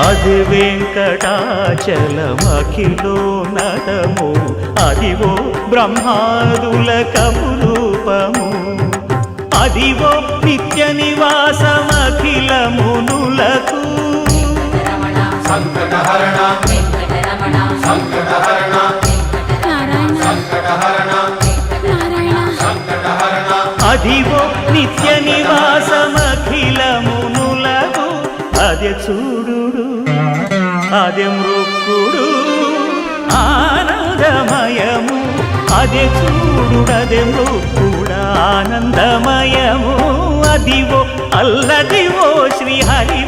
అది వెంకటాచలమఖిలో నటము అదివో బ్రహ్మాదుల కపురూపము అదివో నిత్య నివాసమఖిల మునులకు సంకటహరణ సంకటహరణ సంకటహరణ సంకటహరణ అదివో నిత్య నివాసమఖిల మునులకు అదే చూడు అదే మృక్కుడు ఆనందమయము అదే చూడు అదే మృక్కుడు ఆనందమయము అదివో అల్లదివో శ్రీహరి